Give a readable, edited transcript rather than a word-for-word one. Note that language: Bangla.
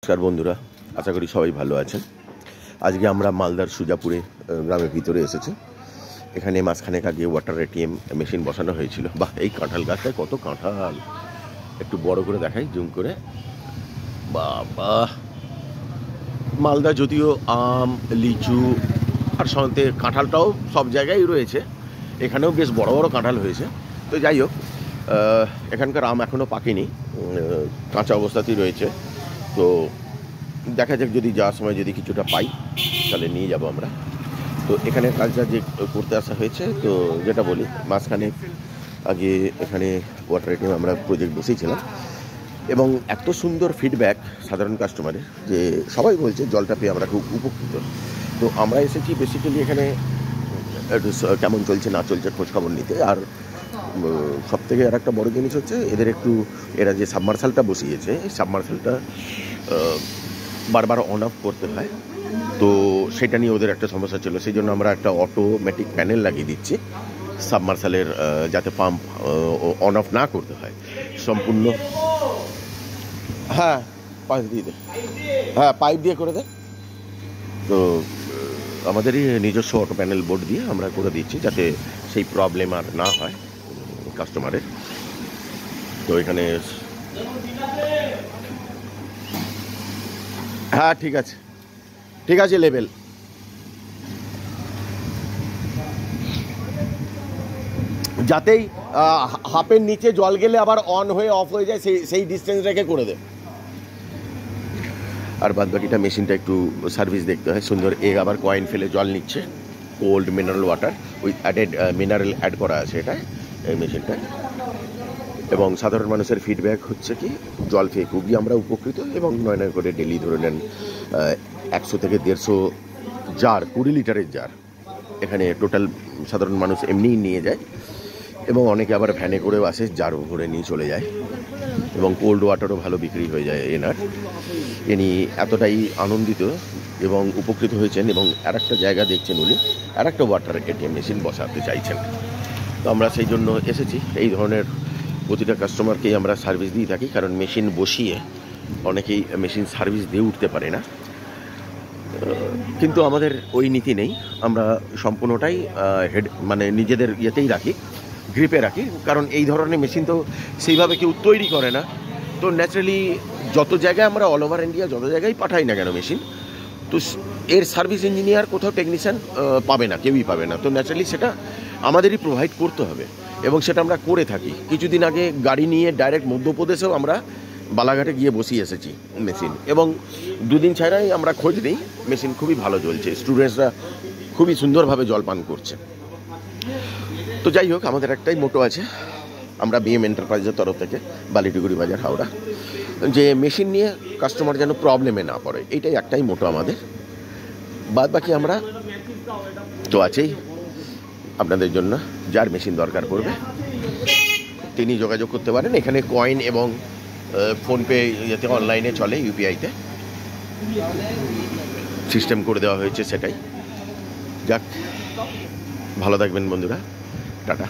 নমস্কার বন্ধুরা, আশা করি সবাই ভালো আছেন। আজকে আমরা মালদার সুজাপুরে গ্রামের ভিতরে এসেছি। এখানে মাঝখানে আগে ওয়াটার এটিএম মেশিন বসানো হয়েছিল। বাহ, এই কাঁঠাল গাছটায় কত কাঁঠাল! একটু বড় করে দেখাই, জুম করে। বাবা, মালদা যদিও আম, লিচু আর সঙ্গে কাঁঠালটাও সব জায়গায় রয়েছে, এখানেও বেশ বড় বড় কাঁঠাল হয়েছে। তো যাই হোক, এখানকার আম এখনও পাকেনি, কাঁচা অবস্থাতেই রয়েছে। তো দেখা যাক, যদি যাওয়ার সময় যদি কিছুটা পাই তাহলে নিয়ে যাব আমরা। তো এখানে কাজটা যে করতে আসা হয়েছে, তো যেটা বলি, মাঝখানে আগে এখানে ওয়াটার এটিএম আমরা প্রজেক্ট বসেছিলাম এবং এত সুন্দর ফিডব্যাক সাধারণ কাস্টমারের যে সবাই বলছে জলটা পেয়ে আমরা খুব উপকৃত। তো আমরা এসেছি বেসিক্যালি এখানে একটু কেমন চলছে না চলছে খোঁজখবর নিতে। আর সবথেকে আর একটা বড় জিনিস হচ্ছে, এরা যে সাবমার্সালটা বসিয়েছে, এই সাবমার্সালটা বারবার অন অফ করতে হয়। তো সেটা নিয়ে ওদের একটা সমস্যা ছিল, সেই জন্য আমরা একটা অটোমেটিক প্যানেল লাগিয়ে দিচ্ছি সাবমার্সালের, যাতে পাম্প অন অফ না করতে হয় সম্পূর্ণ। হ্যাঁ, পাইপ দিয়ে দে, হ্যাঁ পাইপ দিয়ে করে দে। তো আমাদেরই নিজস্ব অটো প্যানেল বোর্ড দিয়ে আমরা করে দিচ্ছি, যাতে সেই প্রবলেম আর না হয় কাস্টমারের। তো এখানে হ্যাঁ ঠিক আছে, ঠিক আছে, লেভেল। যাতেই হাফের নিচে জল গেলে আবার অন হয়ে অফ হয়ে যায়, সেই ডিস্টেন্স রেখে করে দেয়। আর বাদ বাকিটা মেশিনটা একটু সার্ভিস দেখতে হয় সুন্দর। আবার কয়েন ফেলে জল নিচ্ছে, cold mineral water with added mineral add করা আছে এটায়, এই মেশিনটায়। এবং সাধারণ মানুষের ফিডব্যাক হচ্ছে কি, জল খেয়ে খুবই আমরা উপকৃত। এবং 9 করে ডেলি ধরে নেন 100 থেকে 150 জার, 20 লিটারের জার এখানে টোটাল সাধারণ মানুষ এমনিই নিয়ে যায়। এবং অনেকে আবার ভ্যানে করেও আসে, জার ভরে নিয়ে চলে যায়। এবং কোল্ড ওয়াটারও ভালো বিক্রি হয়ে যায় ইনি এতটাই আনন্দিত এবং উপকৃত হয়েছেন। এবং আরেকটা জায়গা দেখছেন, উনি আরেকটা ওয়াটার এটিএম মেশিন বসাতে চাইছেন। তো আমরা সেই জন্য এসেছি। এই ধরনের প্রতিটা কাস্টমারকেই আমরা সার্ভিস দিয়ে থাকি, কারণ মেশিন বসিয়ে অনেকেই মেশিন সার্ভিস দিয়ে উঠতে পারে না। কিন্তু আমাদের ওই নীতি নেই, আমরা সম্পূর্ণটাই নিজেদের ইয়েতেই রাখি, গ্রিপে রাখি। কারণ এই ধরনের মেশিন তো সেইভাবে কেউ তৈরি করে না। তো ন্যাচারালি যত জায়গায় আমরা অল ওভার ইন্ডিয়া যত জায়গায় পাঠাই না কেন মেশিন, তো এর সার্ভিস ইঞ্জিনিয়ার কোথাও টেকনিশিয়ান পাবে না, কেউই পাবে না। তো ন্যাচারালি সেটা আমাদেরই প্রোভাইড করতে হবে, এবং সেটা আমরা করে থাকি। কিছুদিন আগে গাড়ি নিয়ে ডাইরেক্ট মধ্যপ্রদেশেও আমরা বালাঘাটে গিয়ে বসিয়ে এসেছি মেশিন, এবং দুদিন ছাড়াই আমরা খোঁজ নিই, মেশিন খুবই ভালো চলছে, স্টুডেন্টসরা খুবই সুন্দরভাবে জল পান করছে। তো যাই হোক, আমাদের একটাই মোটো আছে, আমরা বিএম এন্টারপ্রাইজের তরফ থেকে, বালিটুগুড়ি বাজার, হাওড়া, যে মেশিন নিয়ে কাস্টমার যেন প্রবলেমে না পড়ে, এইটাই একটাই মোটো আমাদের। বাদ বাকি আমরা তো আছেই আপনাদের জন্য। যার মেশিন দরকার পড়বে তিনি যোগাযোগ করতে পারেন। এখানে কয়েন এবং ফোনপে যাতে অনলাইনে চলে, ইউপিআইতে সিস্টেম করে দেওয়া হয়েছে, সেটাই। যাক, ভালো থাকবেন বন্ধুরা, টাটা।